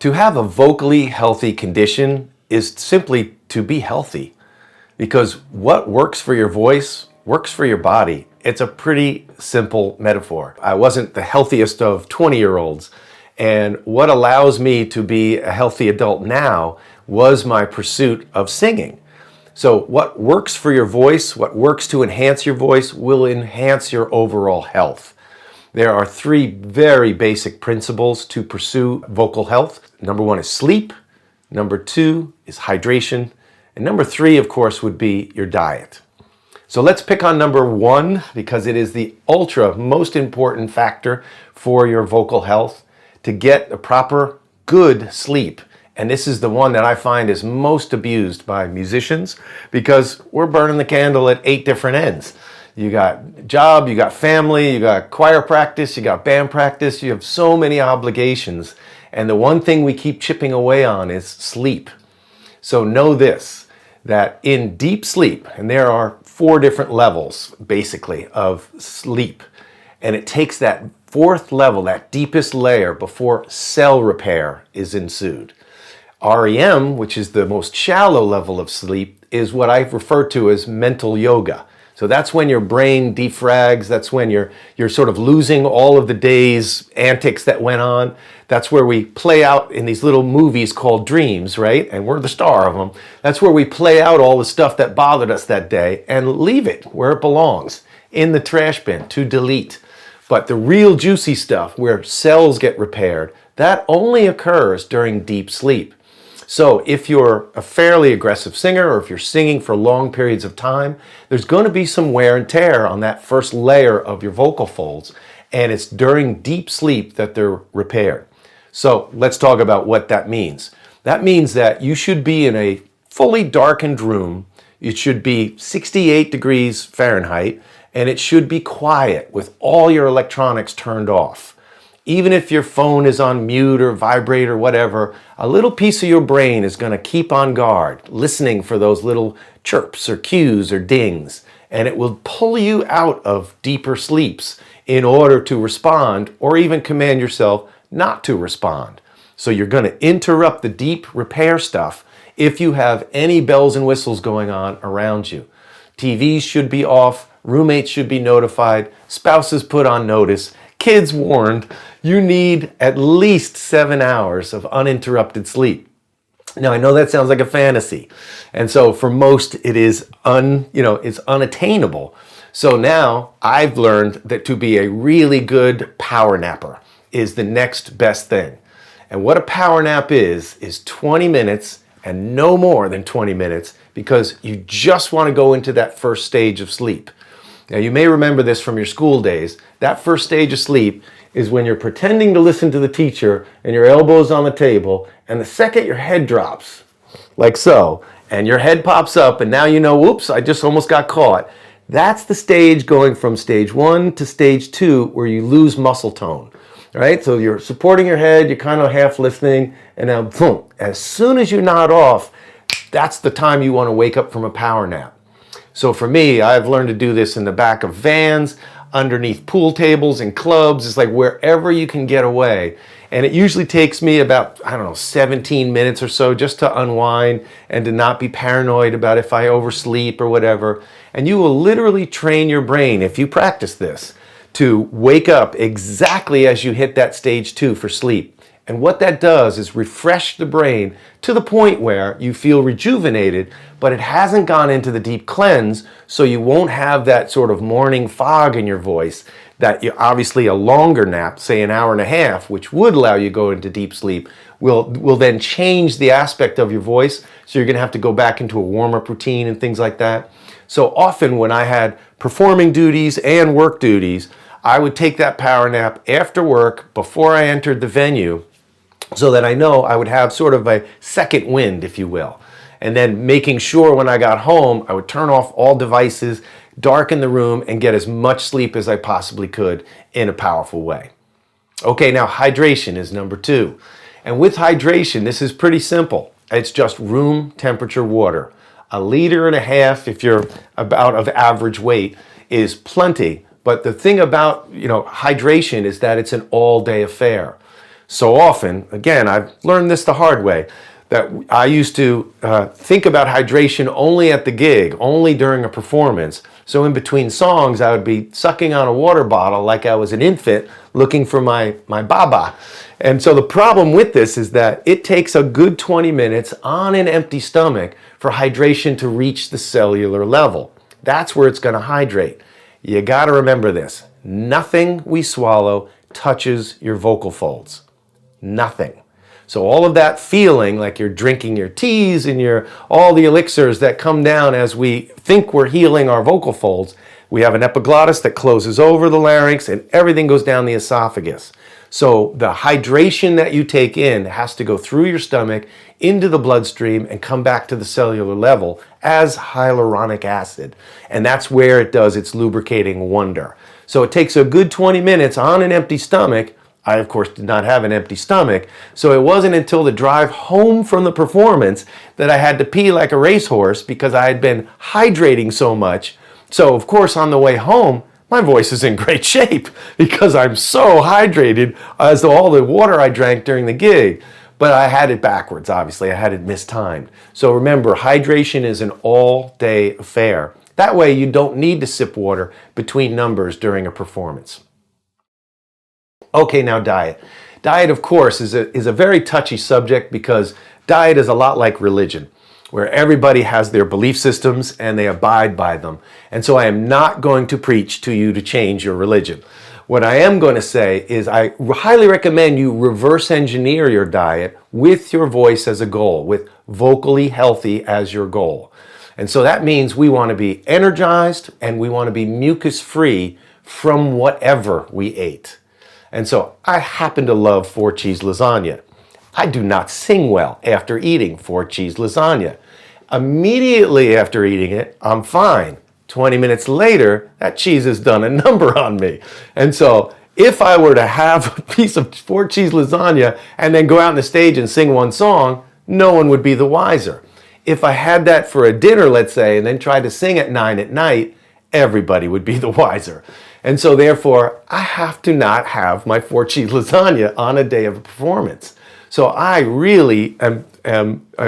To have a vocally healthy condition is simply to be healthy, because what works for your voice works for your body. It's a pretty simple metaphor. I wasn't the healthiest of 20-year-olds, and what allows me to be a healthy adult now was my pursuit of singing. So what works for your voice, what works to enhance your voice, will enhance your overall health. There are three very basic principles to pursue vocal health. Number one is sleep. Number two is hydration. And number three, of course, would be your diet. So let's pick on number one, because it is the most important factor for your vocal health, to get a proper, good sleep. And this is the one that I find is most abused by musicians, because we're burning the candle at 8 different ends. You got job, you got family, you got choir practice, you got band practice, you have so many obligations. And the one thing we keep chipping away on is sleep. So know this, that in deep sleep, and there are 4 different levels basically of sleep, and it takes that 4th level, that deepest layer, before cell repair is ensued. REM, which is the most shallow level of sleep, is what I refer to as mental yoga. So that's when your brain defrags, that's when you're sort of losing all of the day's antics that went on. That's where we play out in these little movies called dreams, right? And we're the star of them. That's where we play out all the stuff that bothered us that day and leave it where it belongs, in the trash bin, to delete. But the real juicy stuff, where cells get repaired, that only occurs during deep sleep. So if you're a fairly aggressive singer, or if you're singing for long periods of time, there's going to be some wear and tear on that first layer of your vocal folds, and it's during deep sleep that they're repaired. So let's talk about what that means. That means that you should be in a fully darkened room. It should be 68 degrees Fahrenheit, and it should be quiet with all your electronics turned off. Even if your phone is on mute or vibrate or whatever, a little piece of your brain is going to keep on guard, listening for those little chirps or cues or dings, and it will pull you out of deeper sleeps in order to respond, or even command yourself not to respond. So you're going to interrupt the deep repair stuff if you have any bells and whistles going on around you. TVs should be off, roommates should be notified, spouses put on notice, kids warned. You need at least 7 hours of uninterrupted sleep. Now, I know that sounds like a fantasy, and so for most it is it's unattainable. So now I've learned that to be a really good power napper is the next best thing. And what a power nap is 20 minutes and no more than 20 minutes, because you just want to go into that first stage of sleep. Now, you may remember this from your school days. That first stage of sleep is when you're pretending to listen to the teacher and your elbow's on the table, and the second your head drops, like so, and your head pops up, and now you know, whoops, I just almost got caught. That's the stage going from stage 1 to stage 2, where you lose muscle tone. Right? So you're supporting your head, you're kind of half listening, and now boom, as soon as you nod off, that's the time you want to wake up from a power nap. So for me, I've learned to do this in the back of vans, underneath pool tables and clubs. It's like wherever you can get away. And it usually takes me about, 17 minutes or so just to unwind and to not be paranoid about if I oversleep or whatever. And you will literally train your brain, if you practice this, to wake up exactly as you hit that stage 2 for sleep. And what that does is refresh the brain to the point where you feel rejuvenated, but it hasn't gone into the deep cleanse, so you won't have that sort of morning fog in your voice that obviously a longer nap, say an hour and a half, which would allow you to go into deep sleep, will then change the aspect of your voice. So you're going to have to go back into a warm-up routine and things like that. So often when I had performing duties and work duties, I would take that power nap after work before I entered the venue, so that I know I would have sort of a second wind, if you will. And then making sure when I got home, I would turn off all devices, darken the room, and get as much sleep as I possibly could in a powerful way. Okay, now hydration is number 2. And with hydration, this is pretty simple. It's just room temperature water. 1.5 liters, if you're about of average weight, is plenty. But the thing about hydration is that it's an all-day affair. So often, again, I've learned this the hard way, that I used to think about hydration only at the gig, only during a performance. So in between songs, I would be sucking on a water bottle like I was an infant looking for my baba. And so the problem with this is that it takes a good 20 minutes on an empty stomach for hydration to reach the cellular level. That's where it's going to hydrate. You got to remember this. Nothing we swallow touches your vocal folds. Nothing. So all of that feeling like you're drinking your teas and all the elixirs that come down as we think we're healing our vocal folds, we have an epiglottis that closes over the larynx and everything goes down the esophagus. So the hydration that you take in has to go through your stomach into the bloodstream and come back to the cellular level as hyaluronic acid. And that's where it does its lubricating wonder. So it takes a good 20 minutes on an empty stomach. I, of course, did not have an empty stomach, so it wasn't until the drive home from the performance that I had to pee like a racehorse because I had been hydrating so much. So, of course, on the way home, my voice is in great shape because I'm so hydrated as to all the water I drank during the gig. But I had it backwards, obviously. I had it mistimed. So remember, hydration is an all-day affair. That way, you don't need to sip water between numbers during a performance. Okay, now diet. Diet, of course, is a very touchy subject because diet is a lot like religion, where everybody has their belief systems and they abide by them. And so I am not going to preach to you to change your religion. What I am going to say is I highly recommend you reverse engineer your diet with your voice as a goal, with vocally healthy as your goal. And so that means we want to be energized and we want to be mucus free from whatever we ate. And so I happen to love 4-cheese lasagna. I do not sing well after eating 4-cheese lasagna. Immediately after eating it, I'm fine. 20 minutes later, that cheese has done a number on me. And so if I were to have a piece of 4-cheese lasagna and then go out on the stage and sing one song, no one would be the wiser. If I had that for a dinner, let's say, and then tried to sing at 9 at night, everybody would be the wiser. And so therefore, I have to not have my 4-cheese lasagna on a day of a performance. So I really am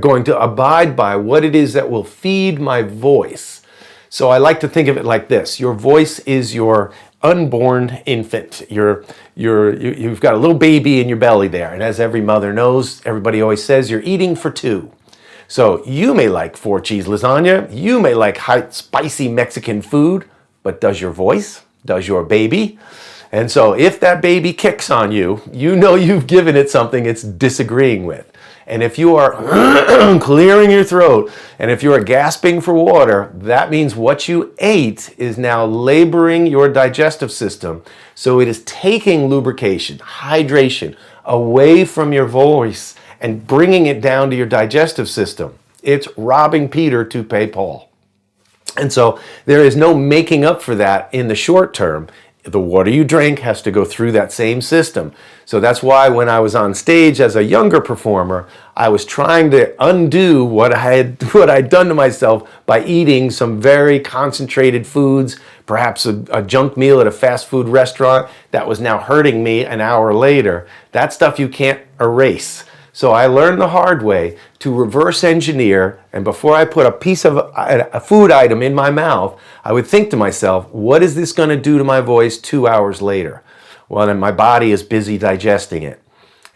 going to abide by what it is that will feed my voice. So I like to think of it like this. Your voice is your unborn infant. You've got a little baby in your belly there. And as every mother knows, everybody always says you're eating for two. So you may like 4-cheese lasagna. You may like hot, spicy Mexican food. But does your voice? Does your baby? And so if that baby kicks on you, you know you've given it something it's disagreeing with. And if you are clearing your throat and if you are gasping for water, that means what you ate is now laboring your digestive system. So it is taking lubrication, hydration away from your voice and bringing it down to your digestive system. It's robbing Peter to pay Paul. And so there is no making up for that in the short term. The water you drink has to go through that same system. So that's why when I was on stage as a younger performer, I was trying to undo what I'd done to myself by eating some very concentrated foods, perhaps a junk meal at a fast food restaurant that was now hurting me an hour later. That stuff you can't erase. So I learned the hard way to reverse engineer, and before I put a piece of a food item in my mouth, I would think to myself, what is this going to do to my voice 2 hours later? Well, then my body is busy digesting it.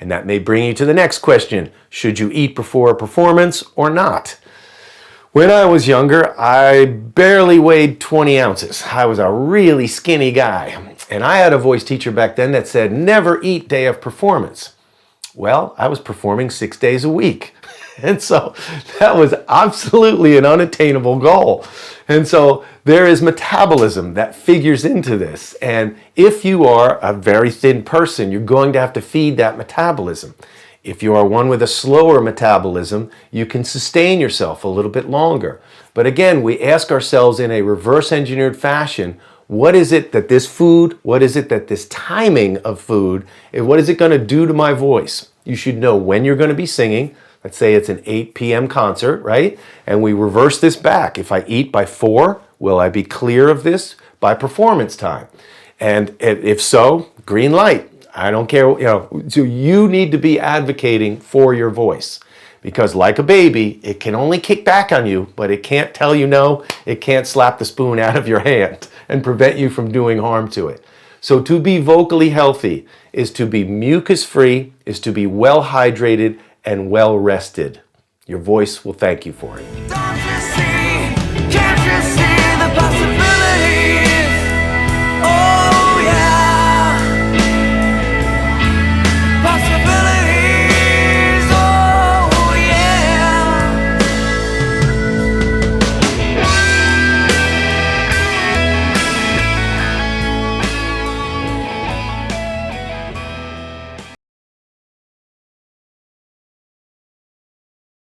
And that may bring you to the next question. Should you eat before a performance or not? When I was younger, I barely weighed 20 ounces. I was a really skinny guy. And I had a voice teacher back then that said, never eat day of performance. Well, I was performing 6 days a week. And so that was absolutely an unattainable goal. And so there is metabolism that figures into this. And if you are a very thin person, you're going to have to feed that metabolism. If you are one with a slower metabolism, you can sustain yourself a little bit longer. But again, we ask ourselves in a reverse engineered fashion, what is it that this food, what is it that this timing of food, and what is it going to do to my voice? You should know when you're going to be singing. Let's say it's an 8 p.m. concert, right? And we reverse this back. If I eat by 4, will I be clear of this by performance time? And if so, green light. I don't care, so you need to be advocating for your voice. Because like a baby, it can only kick back on you, but it can't tell you no. It can't slap the spoon out of your hand and prevent you from doing harm to it. So to be vocally healthy is to be mucus-free, is to be well hydrated and well rested. Your voice will thank you for it.